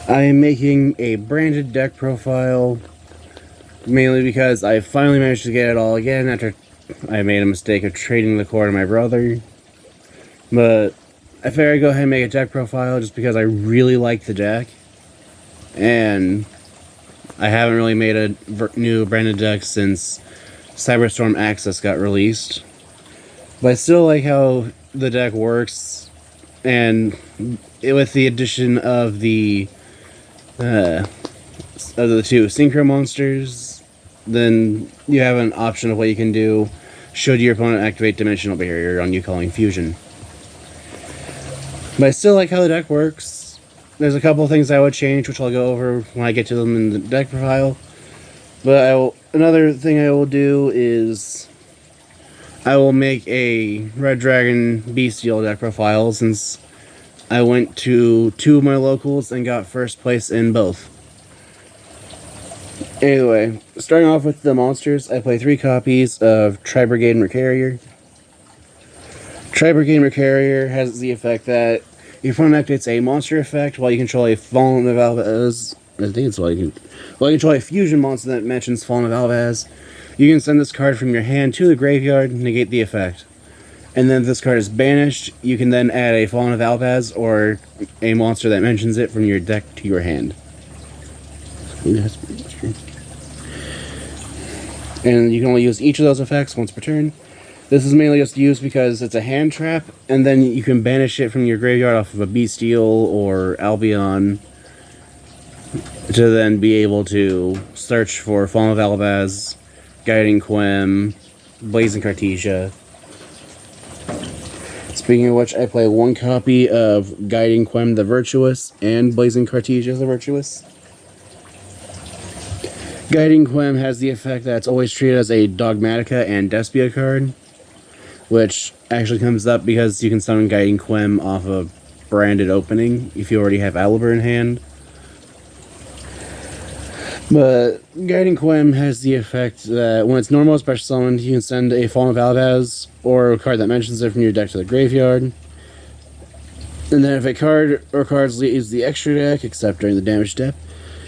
I am making a branded deck profile, mainly because I finally managed to get it all again after I made a mistake of trading the core to my brother. But I figured I'd go ahead and make a deck profile just because I really like the deck. And I haven't really made a new branded deck since Cyberstorm Access got released. But I still like how the deck works, and with the addition of the two synchro monsters, then you have an option of what you can do should your opponent activate Dimensional Barrier on you calling Fusion. But I still like how the deck works. There's a couple things I would change, which I'll go over when I get to them in the deck profile. But another thing I will do is I will make a Red Dragon Bystial deck profile, since I went to 2 of my locals and got first place in both. Anyway, starting off with the monsters, I play 3 copies of Tri-Brigade and Recarrier. Tri-Brigade and Recarrier has the effect that your opponent activates a monster effect while you control a Fallen of Alvaz. I think it's while you control a fusion monster that mentions Fallen of Alvaz. You can send this card from your hand to the graveyard and negate the effect. And then if this card is banished, you can then add a Fallen of Alvaz or a monster that mentions it from your deck to your hand. And you can only use each of those effects once per turn. This is mainly just used because it's a hand trap, and then you can banish it from your graveyard off of a Bystial or Albion to then be able to search for Fallen of Alvaz, Guiding Quem, Blazing Cartesia. Speaking of which, I play 1 copy of Guiding Quem the Virtuous and Blazing Cartesia the Virtuous. Guiding Quem has the effect that it's always treated as a Dogmatica and Despia card, which actually comes up because you can summon Guiding Quem off a branded opening if you already have Aliber in hand. But Guiding Quem has the effect that when it's normal special summoned, you can send a Fallen of Alvaz or a card that mentions it from your deck to the graveyard. And then if a card or cards leaves the extra deck, except during the damage step,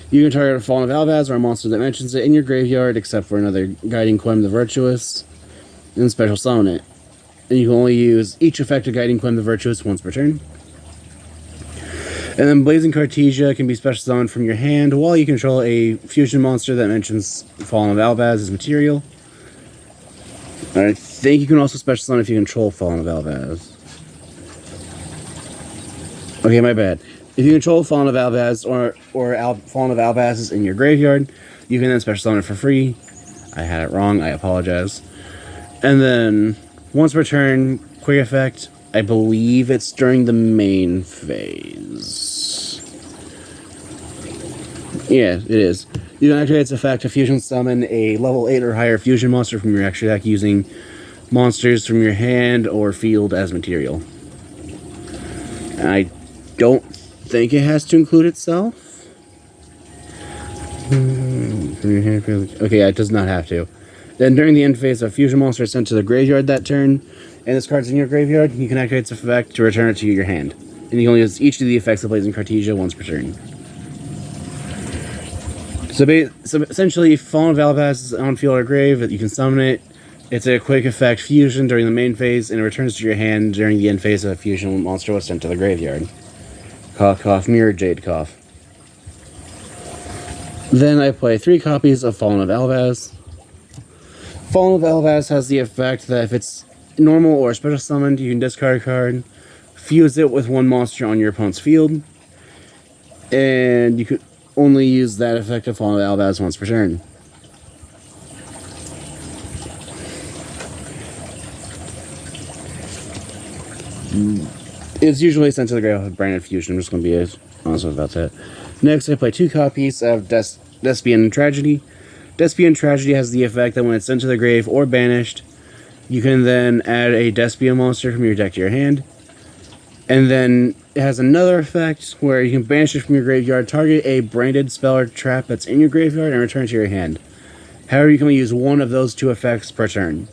you can target a Fallen of Alvaz or a monster that mentions it in your graveyard, except for another Guiding Quem the Virtuous, and special summon it. And you can only use each effect of Guiding Quem the Virtuous once per turn. And then Blazing Cartesia can be special summoned from your hand while you control a fusion monster that mentions Fallen of Alvaz as material. I think you can also special summon if you control Fallen of Alvaz. Okay, my bad. If you control Fallen of Alvaz or Fallen of Alvaz is in your graveyard, you can then special summon it for free. I had it wrong, I apologize. And then, once per turn, quick effect, I believe it's during the main phase. Yeah, it is. You can activate its effect to fusion summon a level 8 or higher fusion monster from your extra deck using monsters from your hand or field as material. And I don't think it has to include itself. Okay, it does not have to. Then during the end phase, a fusion monster is sent to the graveyard that turn, and this card's in your graveyard, you can activate its effect to return it to your hand. And you can only use each of the effects of Blazing Cartesia once per turn. So essentially, if Fallen of Alvaz is on field or grave, you can summon it. It's a quick effect fusion during the main phase, and it returns to your hand during the end phase of a fusion monster was sent to the graveyard. Cough, cough, mirror jade cough. Then I play 3 copies of Fallen of Alvaz. Fallen of Alvaz has the effect that if it's normal or special summoned, you can discard a card, fuse it with 1 monster on your opponent's field, and you could only use that effect of Fallen of Alvaz once per turn. It's usually sent to the grave with branded fusion. I'm just going to be honest about that. Next, I play 2 copies of Despian Tragedy. Despian Tragedy has the effect that when it's sent to the grave or banished, you can then add a Despia monster from your deck to your hand. And then it has another effect where you can banish it from your graveyard, target a branded spell or trap that's in your graveyard, and return it to your hand. However, you can only use 1 of those 2 effects per turn.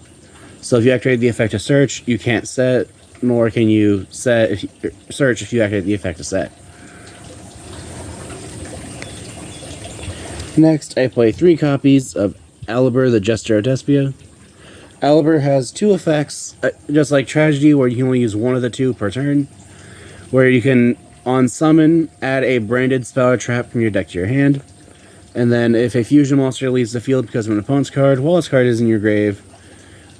So if you activate the effect of search, you can't set, nor can you search if you activate the effect of set. Next, I play 3 copies of Aliber, the Jester of Despia. Aliber has 2 effects, just like Tragedy, where you can only use one of the 2 per turn, where you can, on summon, add a branded spell or trap from your deck to your hand, and then if a fusion monster leaves the field because of an opponent's card, while its card is in your grave,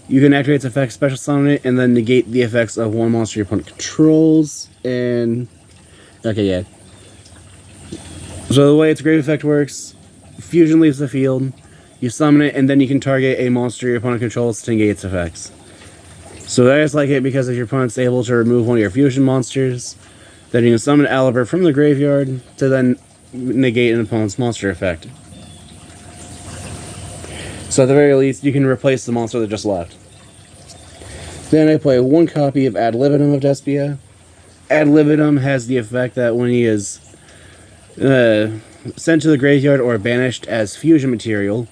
you can activate its effect, special summon it, and then negate the effects of one monster your opponent controls, and... okay, yeah. So the way its grave effect works, fusion leaves the field, you summon it, and then you can target a monster your opponent controls to negate its effects. So I just like it because if your opponent's able to remove one of your fusion monsters, then you can summon Aliber from the graveyard to then negate an opponent's monster effect. So at the very least, you can replace the monster that just left. Then I play 1 copy of Ad Libitum of Despia. Ad Libitum has the effect that when he is sent to the graveyard or banished as fusion material,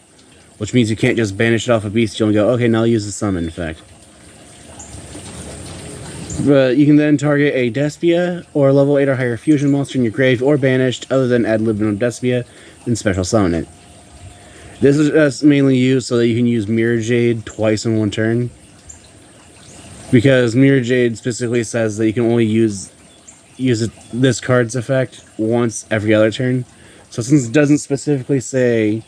which means you can't just banish it off a Bystial and go, okay, now I'll use the summon effect. But you can then target a Despia or level 8 or higher fusion monster in your grave or banished other than Ad Libitum Despia and special summon it. This is just mainly used so that you can use Mirror Jade twice in one turn. Because Mirror Jade specifically says that you can only use this card's effect once every other turn. So since it doesn't specifically say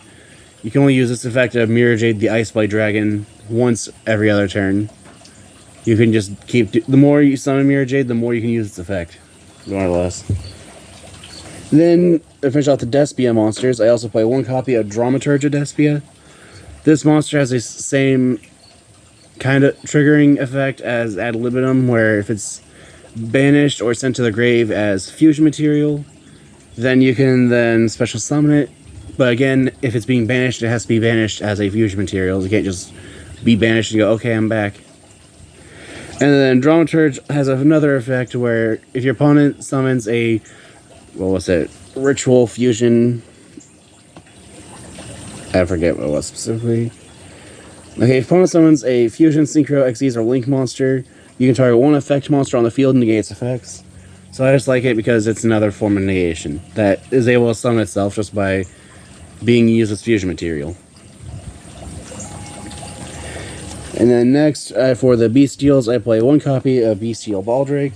you can only use this effect of Mirror Jade the Ice Blade Dragon once every other turn, you can just keep... the more you summon Mirror Jade, the more you can use its effect. More or less. Then, to finish out the Despia monsters, I also play 1 copy of Dramaturge of Despia. This monster has the same kind of triggering effect as Ad Libitum, where if it's banished or sent to the grave as fusion material, then you can then special summon it. But again, if it's being banished, it has to be banished as a fusion material. You can't just be banished and go, okay, I'm back. And then Dramaturge has another effect where if your opponent summons a, what was it, ritual fusion, I forget what it was specifically. Okay, if opponent summons a fusion, synchro, Xyz, or link monster, you can target 1 effect monster on the field and negate its effects. So I just like it because it's another form of negation that is able to summon itself just by being used as fusion material. And then next, for the Bystials, I play 1 copy of Bystial Baldrake.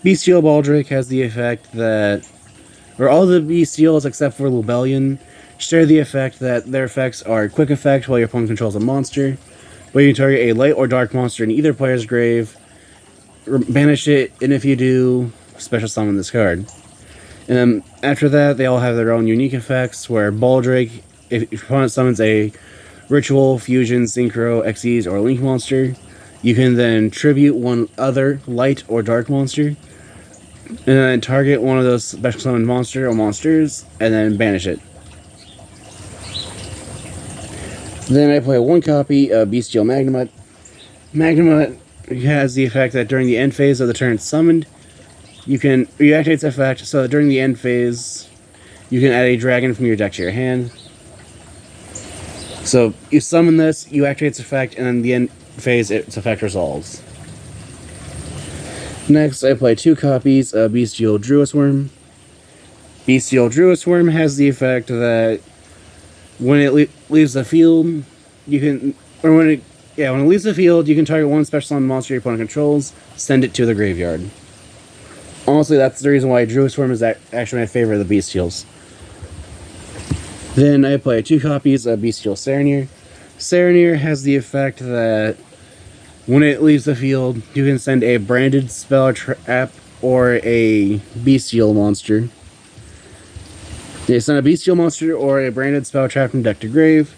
Bystial Baldrake has the effect that, or all the Bystials except for Lubellion share the effect that their effects are quick effect while your opponent controls a monster, but you can target a light or dark monster in either player's grave, banish it, and if you do, special summon this card. And then after that, they all have their own unique effects, where Baldrake, if your opponent summons a ritual, fusion, synchro, Xyz, or link monster, you can then tribute 1 other light or dark monster, and then target one of those special summoned monster or monsters, and then banish it. Then I play 1 copy of Bystial Magnemite. Magnemite has the effect that during the end phase of the turn summoned, you can reactivate its effect, so that during the end phase, you can add a dragon from your deck to your hand. So you summon this, you activate its effect, and then the end phase, its effect resolves. Next, I play 2 copies of Bystial Druisworm. Bystial Druisworm has the effect that when it leaves the field, you can, or when it leaves the field, you can target 1 special summon monster your opponent controls, send it to the graveyard. Honestly, that's the reason why Druisworm is actually my favorite of the Bystials. Then I play 2 copies of Bystial Serenir. Serenir has the effect that when it leaves the field, you can send a branded spell or trap or a Bystial monster. They send a Bystial monster or a branded spell or trap from deck to grave.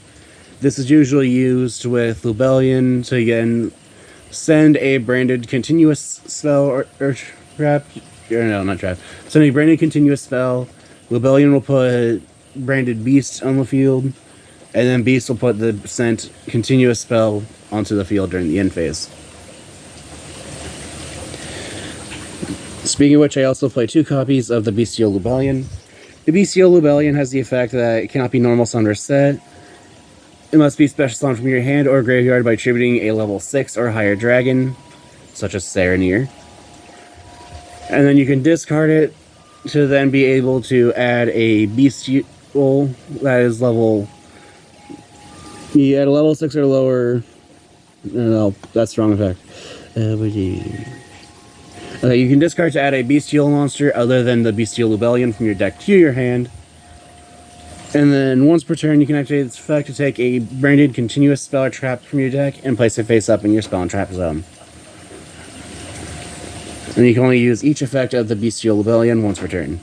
This is usually used with Lubellion to again send a branded continuous spell or trap. No, not trap. Send a branded continuous spell. Lubellion will put branded beast on the field, and then beast will put the sent continuous spell onto the field during the end phase. Speaking of which, I also play 2 copies of the Bystial Lubellion. The Bystial Lubellion has the effect that it cannot be normal summoned or set. It must be special summoned from your hand or graveyard by attributing a level 6 or higher dragon, such as Serenir. And then you can discard it to then be able to add a well, that is level. You at a level 6 or lower. No, that's the wrong effect. Okay, you can discard to add a bestial monster other than the bestial Lubellion from your deck to your hand. And then once per turn, you can activate this effect to take a branded continuous spell or trap from your deck and place it face up in your spell and trap zone. And you can only use each effect of the bestial Lubellion once per turn.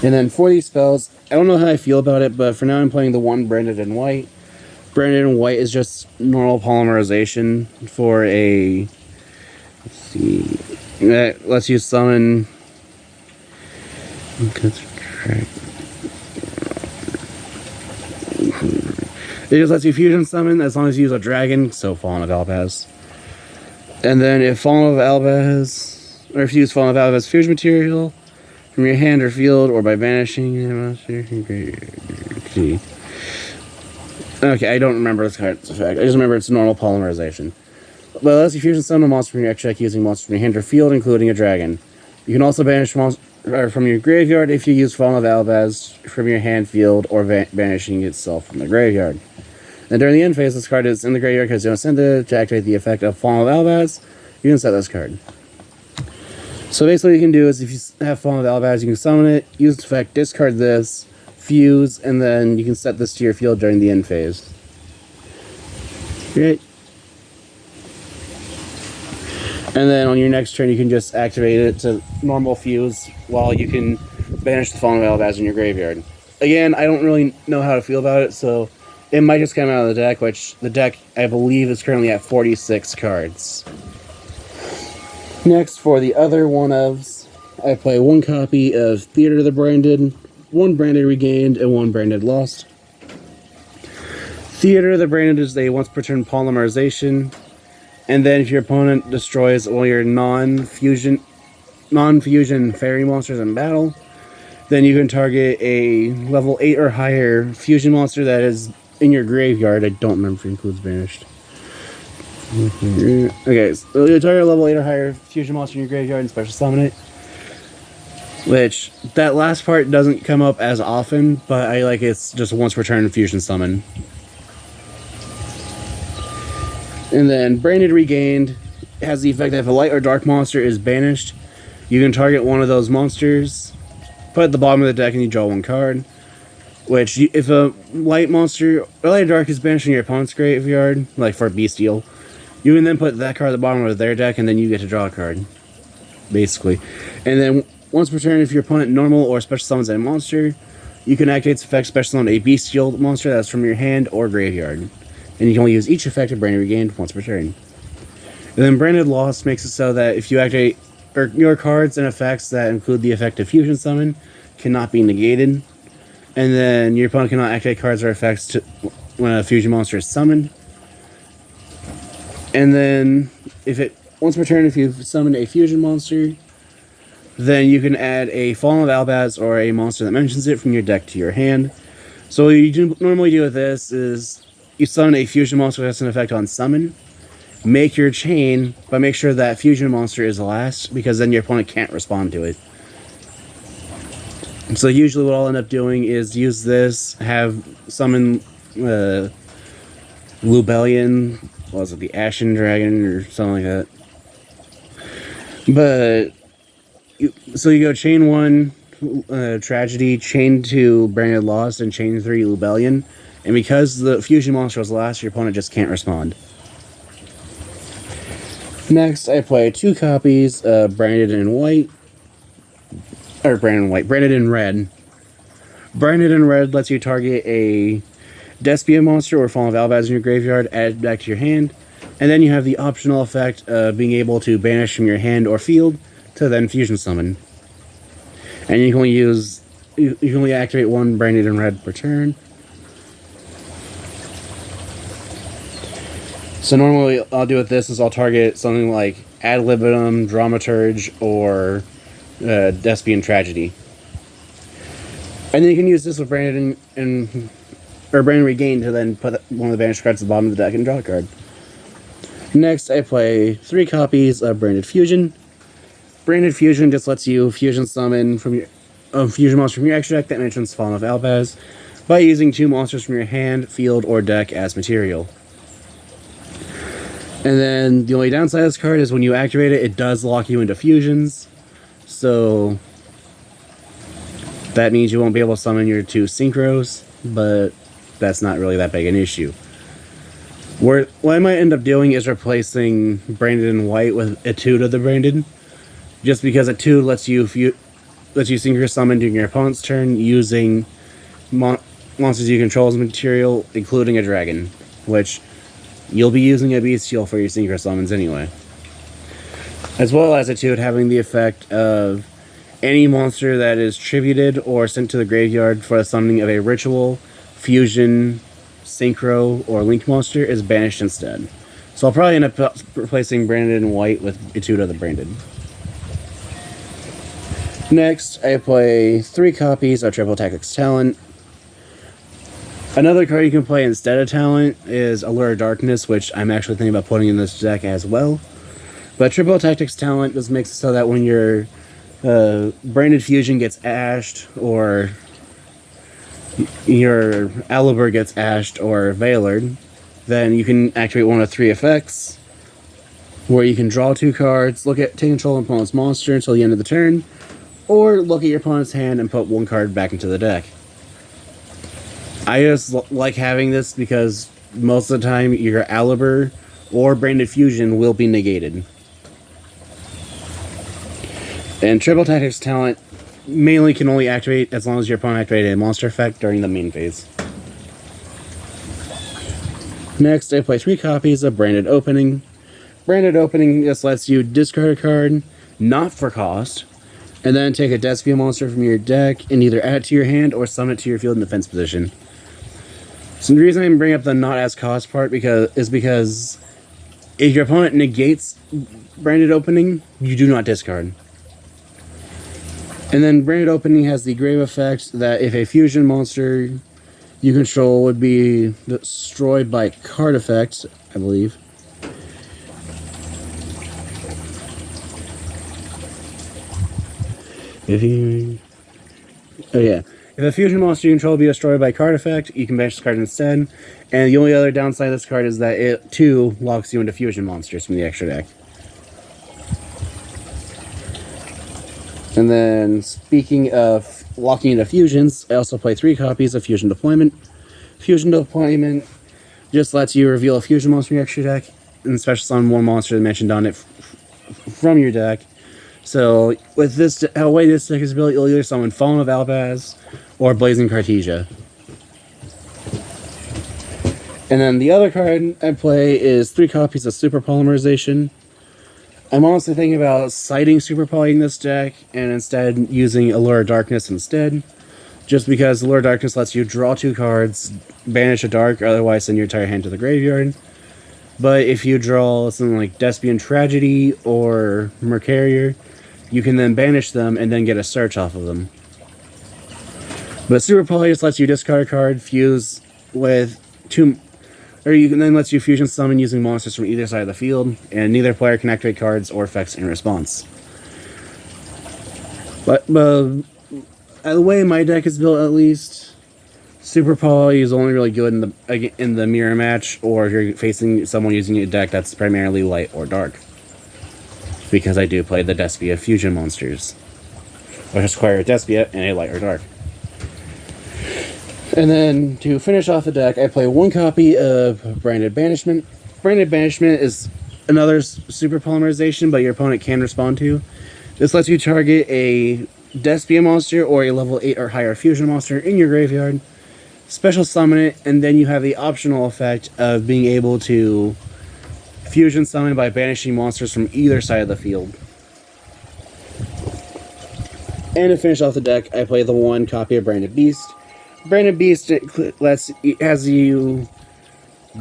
And then for these spells, I don't know how I feel about it, but for now I'm playing the one branded in white. Branded in white is just normal polymerization for a... Let's see... That lets you summon... It just lets you fusion summon as long as you use a dragon, so Fallen of Albaz. And then if Fallen of Albaz... Or if you use Fallen of Albaz fusion material from your hand or field, or by banishing a monster... Okay, I don't remember this card's effect. I just remember it's normal polymerization. But it lets you fusion summon a monster from your extra deck using monsters from your hand or field, including a dragon. You can also banish monsters from your graveyard if you use Fallen of Albaz from your hand, field, or banishing itself from the graveyard. And during the end phase, this card is in the graveyard because you don't send it to activate the effect of Fallen of Albaz. You can set this card. So basically what you can do is if you have Fallen of Albaz, you can summon it, use the effect, discard this, fuse, and then you can set this to your field during the end phase. Great. And then on your next turn, you can just activate it to normal fuse while you can banish the Fallen of Albaz in your graveyard. Again, I don't really know how to feel about it, so it might just come out of the deck, which the deck, I believe, is currently at 46 cards. Next, for the other one-ofs, I play one copy of Theater of the Branded, one branded regained, and one branded lost. Theater of the Branded is a once per turn polymerization, and then if your opponent destroys all your non-fusion fairy monsters in battle, then you can target a level 8 or higher fusion monster that is in your graveyard. I don't remember if it includes banished. Okay, so you target a level 8 or higher fusion monster in your graveyard and special summon it. Which, that last part doesn't come up as often, but I like it's just once per turn fusion summon. And then Branded Regained has the effect that if a light or dark monster is banished, you can target one of those monsters, put it at the bottom of the deck, and you draw one card. Which, if a light monster, or light or dark is banished in your opponent's graveyard, like for Bystial, you can then put that card at the bottom of their deck, and then you get to draw a card. Basically. And then once per turn, if your opponent normal or special summons a monster, you can activate its effect special summon a bestial monster that's from your hand or graveyard. And you can only use each effect of Branded Regained once per turn. And then Branded Lost makes it so that if you activate your cards and effects that include the effect of Fusion Summon cannot be negated. And then your opponent cannot activate cards or effects when a fusion monster is summoned. And then once per turn, if you've summoned a fusion monster, then you can add a Fallen of Albaz or a monster that mentions it from your deck to your hand. So what you normally do with this is you summon a fusion monster that has an effect on summon, make your chain, but make sure that fusion monster is the last, because then your opponent can't respond to it. So usually what I'll end up doing is use this, have summon Lubellion, what was it, the Ashen Dragon or something like that. But so you go chain 1 Tragedy, chain 2 Branded Lost, and chain 3 Lubellion. And because the fusion monster was last, your opponent just can't respond. Next, I play 2 copies of Branded in White. Or Branded in Red. Branded in Red lets you target a Despia monster or Fallen of Albaz in your graveyard, add it back to your hand, and then you have the optional effect of being able to banish from your hand or field to then fusion summon. And you can only activate one Branded in Red per turn. So normally I'll do with this is I'll target something like Ad Libitum, Dramaturge, or Despian Tragedy. And then you can use this with Branded Branded Regained to then put one of the banished cards at the bottom of the deck and draw a card. Next, I play 3 copies of Branded Fusion. Branded Fusion just lets you fusion summon from your a fusion monster from your extra deck that mentions Fallen of Albaz by using 2 monsters from your hand, field, or deck as material. And then the only downside of this card is when you activate it, it does lock you into fusions. So that means you won't be able to summon your 2 synchros, but that's not really that big an issue. What I might end up doing is replacing Branded in White with Etude of the Branded, just because Etude lets you synchro summon during your opponent's turn using monsters you control as material, including a dragon, which you'll be using a bystial for your synchro summons anyway. As well as Etude having the effect of any monster that is tributed or sent to the graveyard for the summoning of a ritual, fusion, synchro, or link monster is banished instead. So I'll probably end up replacing Branded in White with Etude of the Branded. Next, I play 3 copies of Triple Tactics Talent. Another card you can play instead of Talent is Allure of Darkness, which I'm actually thinking about putting in this deck as well. But Triple Tactics Talent just makes it so that when your Branded Fusion gets ashed, or your Alibur gets ashed or Veilered, then you can activate one of 3 effects, where you can draw 2 cards, take control of opponent's monster until the end of the turn, or look at your opponent's hand and put 1 card back into the deck. I just like having this because most of the time your Alibur or Branded Fusion will be negated. And Triple Tactics Talent mainly can only activate as long as your opponent activated a monster effect during the main phase. Next, I play 3 copies of Branded Opening. Branded Opening just lets you discard a card, not for cost, and then take a despia monster from your deck and either add it to your hand or summon it to your field in defense position. So the reason I bring up the not as cost part is because if your opponent negates Branded Opening, you do not discard. And then Branded Opening has the grave effect that if a fusion monster you control would be destroyed by card effects, I believe. If a fusion monster you control be destroyed by card effect, you can banish this card instead. And the only other downside of this card is that it too locks you into fusion monsters from the extra deck. And then, speaking of locking into fusions, I also play 3 copies of Fusion Deployment. Fusion Deployment just lets you reveal a fusion monster in your extra deck, and special summon 1 monster mentioned on it from your deck. So, with this, how the way this deck is built, you'll either summon Fallen of Albaz or Blazing Cartesia. And then the other card I play is 3 copies of Super Polymerization. I'm honestly thinking about citing Super Poly in this deck and instead using Allure of Darkness instead. Just because Allure of Darkness lets you draw 2 cards, banish a dark, or otherwise send your entire hand to the graveyard. But if you draw something like Despian Tragedy or Mercarier, you can then banish them and then get a search off of them. But Super Poly just lets you discard a card, fuse with 2... Or you can then lets you fusion summon using monsters from either side of the field, and neither player can activate cards or effects in response. But the way my deck is built, at least, Super Poly is only really good in the mirror match, or if you're facing someone using a deck that's primarily light or dark. Because I do play the Despia fusion monsters, which require a Despia and a light or dark. And then, to finish off the deck, I play 1 copy of Branded Banishment. Branded Banishment is another Super Polymerization, but your opponent can respond to. This lets you target a Despia monster or a level 8 or higher fusion monster in your graveyard, special summon it, and then you have the optional effect of being able to fusion summon by banishing monsters from either side of the field. And to finish off the deck, I play the 1 copy of Branded Beast. Branded Beast has you...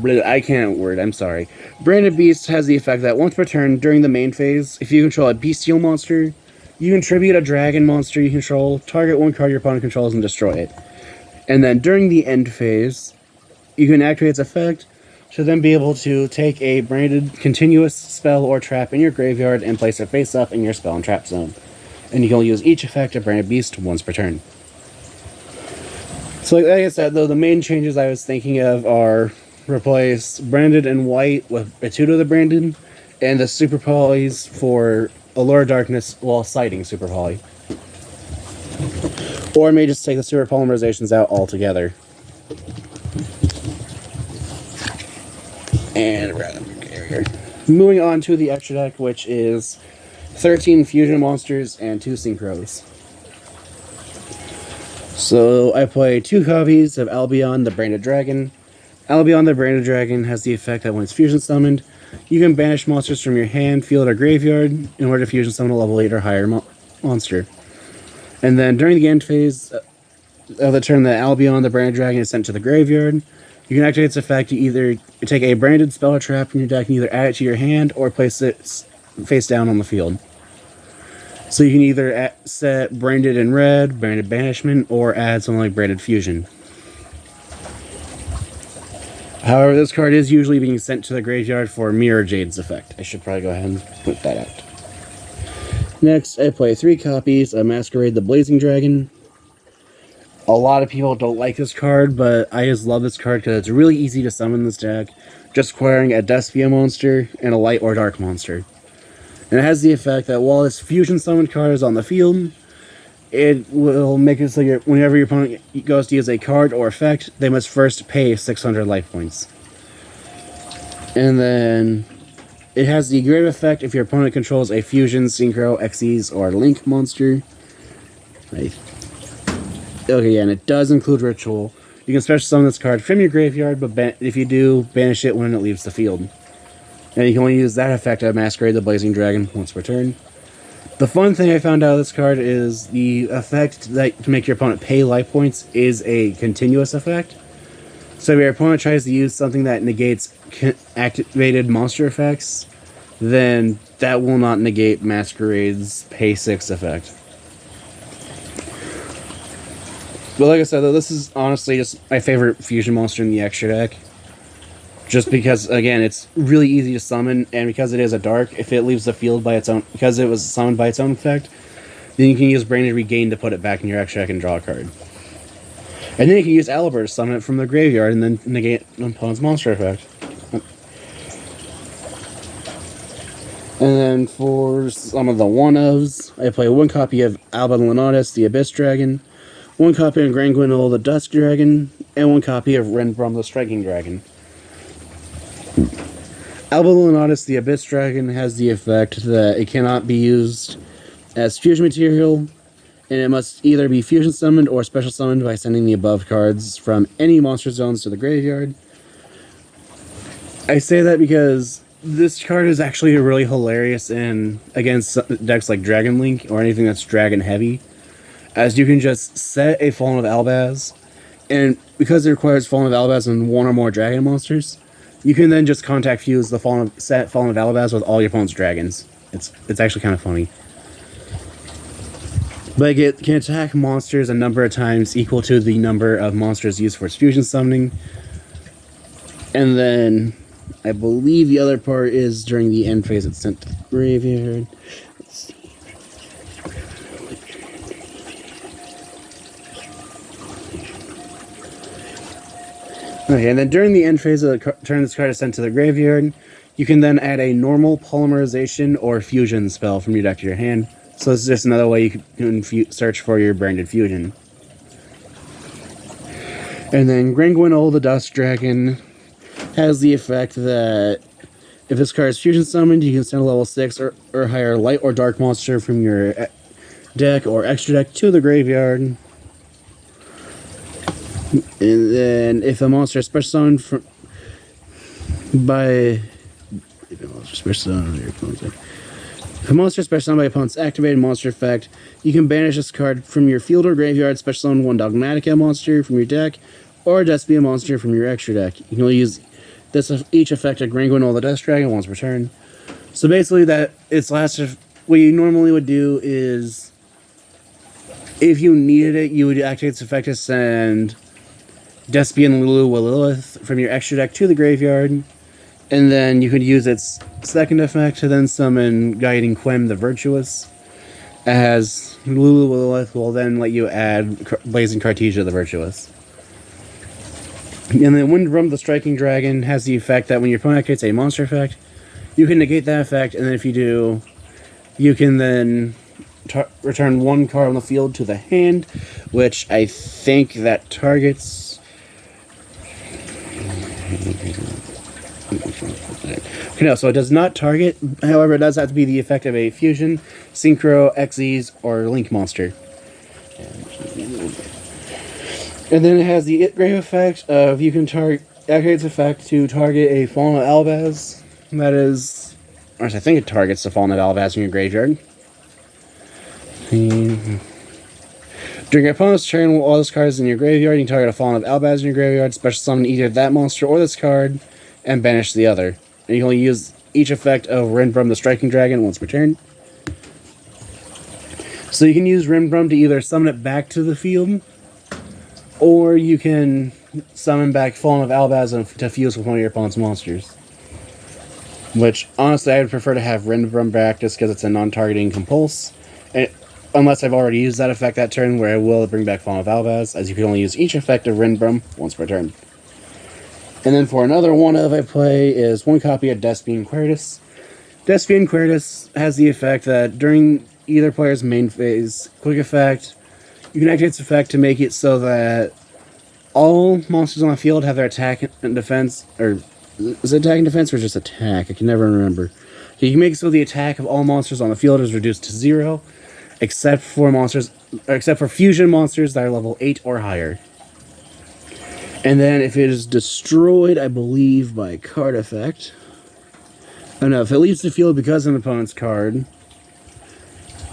I can't word, I'm sorry. Branded Beast has the effect that once per turn during the main phase, if you control a bystial monster, you can tribute a dragon monster you control, target 1 card your opponent controls, and destroy it. And then during the end phase, you can activate its effect to then be able to take a branded continuous spell or trap in your graveyard and place it face up in your spell and trap zone. and you can only use each effect of Branded Beast once per turn. So like I said, though, the main changes I was thinking of are replace Branded and White with Etude of the Branded, and the Super Polys for Allure Darkness while citing Super Poly. Or I may just take the Super Polymerizations out altogether. And moving on to the extra deck, which is 13 fusion monsters and 2 synchros. So I play 2 copies of Albion the Branded Dragon. Albion the Branded Dragon has the effect that when it's fusion summoned, you can banish monsters from your hand, field, or graveyard in order to fusion summon a level 8 or higher monster. And then during the end phase of the turn that Albion the Branded Dragon is sent to the graveyard, you can activate its effect. You either take a branded spell or trap from your deck and either add it to your hand or place it face down on the field. So you can either set Branded in red, Branded Banishment, or add something like Branded Fusion. However, this card is usually being sent to the graveyard for Mirror Jade's effect. I should probably go ahead and put that out. Next, I play 3 copies of Masquerade the Blazing Dragon. A lot of people don't like this card, but I just love this card because it's really easy to summon this deck, just acquiring a Despia monster and a light or dark monster. And it has the effect that while this fusion summoned card is on the field, it will make it so whenever your opponent goes to use a card or effect, they must first pay 600 life points. And then it has the great effect if your opponent controls a fusion, synchro, Xyz, or link monster. Okay, yeah, and it does include Ritual. You can special summon this card from your graveyard, but if you do, banish it when it leaves the field. And you can only use that effect of Masquerade the Blazing Dragon once per turn. The fun thing I found out of this card is the effect that to make your opponent pay life points is a continuous effect. So if your opponent tries to use something that negates activated monster effects, then that will not negate Masquerade's pay 6 effect. But like I said, though, this is honestly just my favorite fusion monster in the extra deck. Just because, again, it's really easy to summon, and because it is a dark, if it leaves the field by its own, because it was summoned by its own effect, then you can use Branded Regain to put it back in your extra deck and draw a card. And then you can use Aliber to summon it from the graveyard and then negate an opponent's monster effect. And then for some of the one-ofs, I play 1 copy of Alba Lunatus, the Abyss Dragon, 1 copy of Grangwinol, the Dusk Dragon, and 1 copy of Renbrum, the Striking Dragon. Alba Lunatus, the Abyss Dragon, has the effect that it cannot be used as fusion material, and it must either be fusion summoned or special summoned by sending the above cards from any monster zones to the graveyard. I say that because this card is actually really hilarious against decks like Dragon Link or anything that's dragon heavy, as you can just set a Fallen of Albaz, and because it requires Fallen of Albaz and 1 or more dragon monsters, you can then just contact fuse the Fallen of Albaz with all your opponent's dragons. It's actually kind of funny. But it can attack monsters a number of times equal to the number of monsters used for its fusion summoning. And then I believe the other part is during the end phase it's sent to the graveyard. Let's see. Okay, and then during the end phase of the turn this card is sent to the graveyard, you can then add a normal polymerization or fusion spell from your deck to your hand. So this is just another way you can search for your branded fusion. And then Grangwinol, the Dusk Dragon, has the effect that if this card is fusion summoned, you can send a level 6 or higher light or dark monster from your deck or extra deck to the graveyard. And then if a monster is special summoned by a monster special summoned by opponent's activated monster effect, you can banish this card from your field or graveyard, special summon 1 Dogmatica monster from your deck, or a Despia monster from your extra deck. You can only use each effect of Grangwinol the Dusk Dragon once per turn. So basically what you normally would do is, if you needed it, you would activate its effect to send Despia and Lulu Lilith from your extra deck to the graveyard, and then you could use its second effect to then summon Guiding Quem the Virtuous. as Lulu Lilith will then let you add Blazing Cartesia the Virtuous. And then Windrum the Striking Dragon has the effect that when your opponent activates a monster effect, you can negate that effect, and then if you do, you can then return one card on the field to the hand, which I think that targets... No, so it does not target. However, it does have to be the effect of a Fusion, Synchro, Xyz, or Link monster. And then it has the It Grave effect of you can activate its effect to target a Fallen of Albaz. That is... Or I think it targets the Fallen of Albaz in your graveyard. During your opponent's turn, while all those cards in your graveyard, you can target a Fallen of Albaz in your graveyard, special summon either that monster or this card, and banish the other. And you can only use each effect of Rinbrum the Striking Dragon once per turn. So you can use Rinbrum to either summon it back to the field, or you can summon back Fallen of Albaz to fuse with one of your opponent's monsters. Which, honestly, I would prefer to have Rinbrum back just because it's a non-targeting compulse. And unless I've already used that effect that turn, where I will bring back Fallen of Albaz, as you can only use each effect of Rinbrum once per turn. And then for another one of I play is one copy of Despia Quertus. Despia Quertus has the effect that during either player's main phase quick effect, you can activate its effect to make it so that all monsters on the field have their attack and defense, or is it attack and defense or just attack? I can never remember. You can make it so the attack of all monsters on the field is reduced to 0, except for fusion monsters that are level 8 or higher. And then if it is destroyed, I believe, by card effect. Oh no, if it leaves the field because of an opponent's card.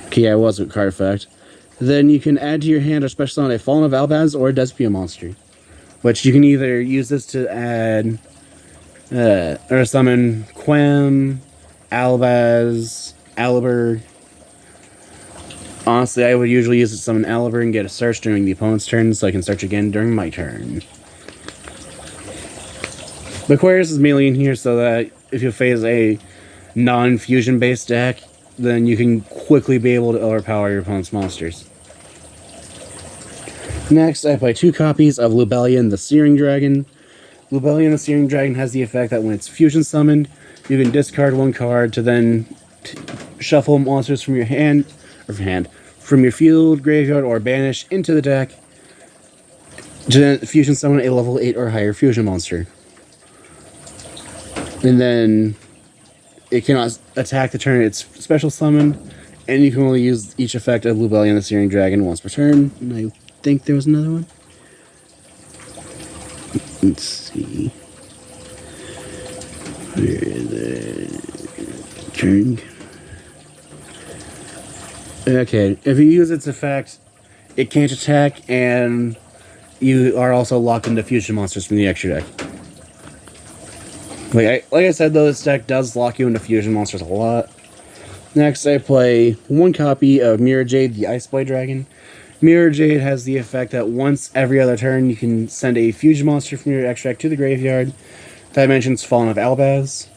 Okay, yeah, it was a card effect. Then you can add to your hand or special summon a Fallen of Albaz or a Despia monster. Which you can either use this to add or summon Quem, Albaz, Aliber. Honestly, I would usually use it to summon Aliber and get a search during the opponent's turn, so I can search again during my turn. But Quertus is mainly in here so that if you face a non-fusion based deck, then you can quickly be able to overpower your opponent's monsters. Next, I play 2 copies of Lubellion the Searing Dragon. Lubellion the Searing Dragon has the effect that when it's fusion summoned, you can discard one card to then shuffle monsters from your from your field, graveyard, or banish into the deck to then fusion summon a level 8 or higher fusion monster. And then it cannot attack the turn it's special summoned, and you can only use each effect of Lubellion the Searing Dragon once per turn. And I think there was another one. Let's see. Where is it? Turn. Okay, if you use its effect, it can't attack, and you are also locked into fusion monsters from the extra deck. Like I said, though, this deck does lock you into fusion monsters a lot. Next, I play 1 copy of Mirror Jade, the Ice Blade Dragon. Mirror Jade has the effect that once every other turn, you can send a fusion monster from your extra deck to the graveyard. That mentions Fallen of Albaz,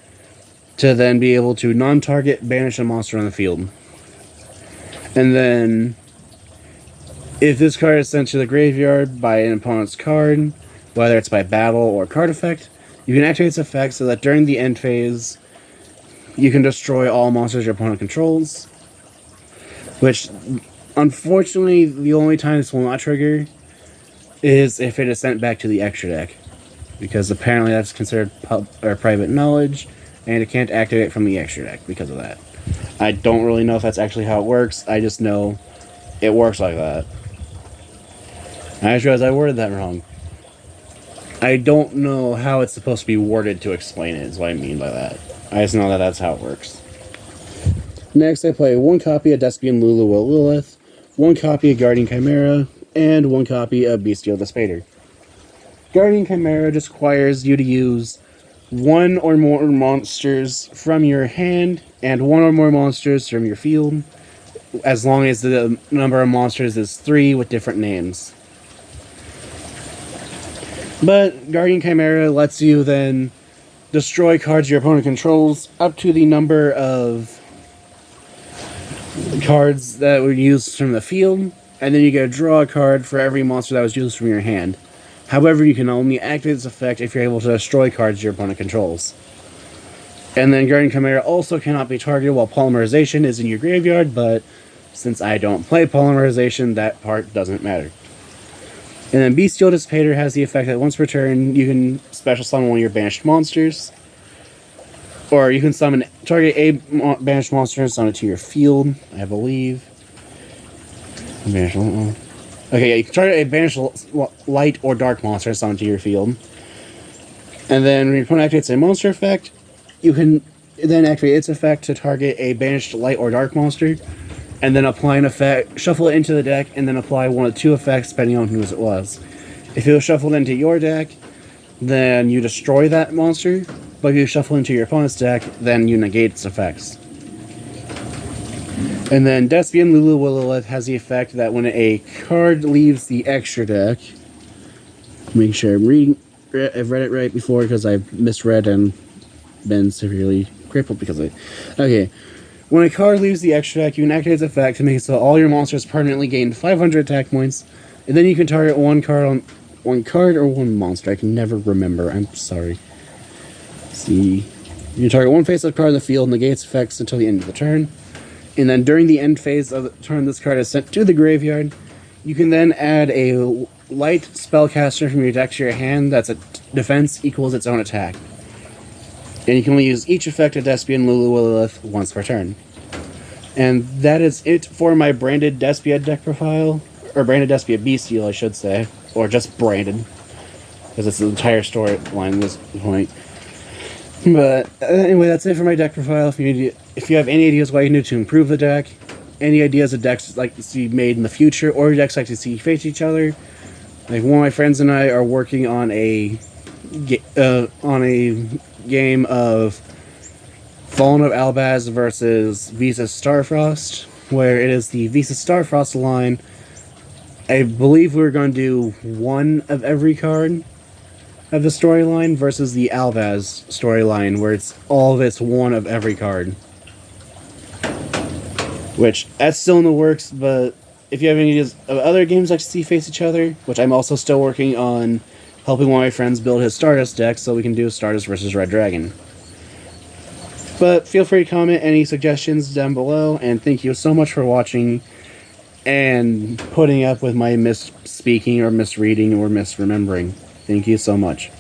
to then be able to non-target banish a monster on the field. And then, if this card is sent to the graveyard by an opponent's card, whether it's by battle or card effect, you can activate its effect so that during the end phase, you can destroy all monsters your opponent controls. Which, unfortunately, the only time this will not trigger is if it is sent back to the extra deck. Because apparently that's considered private knowledge, and it can't activate from the extra deck because of that. I don't really know if that's actually how it works, I just know it works like that. I just realized I worded that wrong. I don't know how it's supposed to be worded to explain it, is what I mean by that. I just know that that's how it works. Next, I play 1 copy of Despian Lulu Lilith, 1 copy of Guardian Chimera, and 1 copy of Bystial the Spader. Guardian Chimera just requires you to use 1 or more monsters from your hand and 1 or more monsters from your field, as long as the number of monsters is 3 with different names. But Guardian Chimera lets you then destroy cards your opponent controls up to the number of cards that were used from the field, and then you get to draw a card for every monster that was used from your hand. However, you can only activate this effect if you're able to destroy cards your opponent controls. And then Guardian Chimera also cannot be targeted while Polymerization is in your graveyard, but since I don't play Polymerization, that part doesn't matter. And then Bystial Dissipator has the effect that once per turn, you can special summon one of your banished monsters. Or you can target a banished monster and summon it to your field, I believe. Okay, yeah, you can target a banished light or dark monster and summon it to your field. And then when your opponent activates a monster effect, you can then activate its effect to target a banished light or dark monster, and then apply an effect, shuffle it into the deck, and then apply one of 2 effects depending on whose it was. If it was shuffled into your deck, then you destroy that monster, but if you shuffle into your opponent's deck, then you negate its effects. And then Despia and Lulu has the effect that when a card leaves the extra deck, make sure I've read it right before because I've misread and been severely crippled because of it. Okay. When a card leaves the extra deck, you can activate its effect to make it so all your monsters permanently gain 500 attack points, and then you can target one card or one monster. I can never remember. I'm sorry. Let's see. You can target one face-up card in the field, negates effects until the end of the turn, and then during the end phase of the turn, this card is sent to the graveyard. You can then add a light spellcaster from your deck to your hand that's a defense equals its own attack. And you can only use each effect of Despia and Lilith once per turn. And that is it for my branded Despia deck profile. Or branded Despia Bystial, I should say. Or just branded. Because it's the entire storyline at this point. But anyway, that's it for my deck profile. If you have any ideas what you can do to improve the deck, any ideas of decks like to see made in the future, or decks like to see face each other, like one of my friends and I are working on a game of Fallen of Albaz versus Visas Starfrost, where it is the Visas Starfrost line. I believe we're going to do one of every card of the storyline versus the Albaz storyline, where it's all of it's one of every card. Which, that's still in the works, but if you have any ideas of other games like to see face each other, which I'm also still working on helping one of my friends build his Stardust deck so we can do Stardust versus Red Dragon. But feel free to comment any suggestions down below, and thank you so much for watching and putting up with my misspeaking or misreading or misremembering. Thank you so much.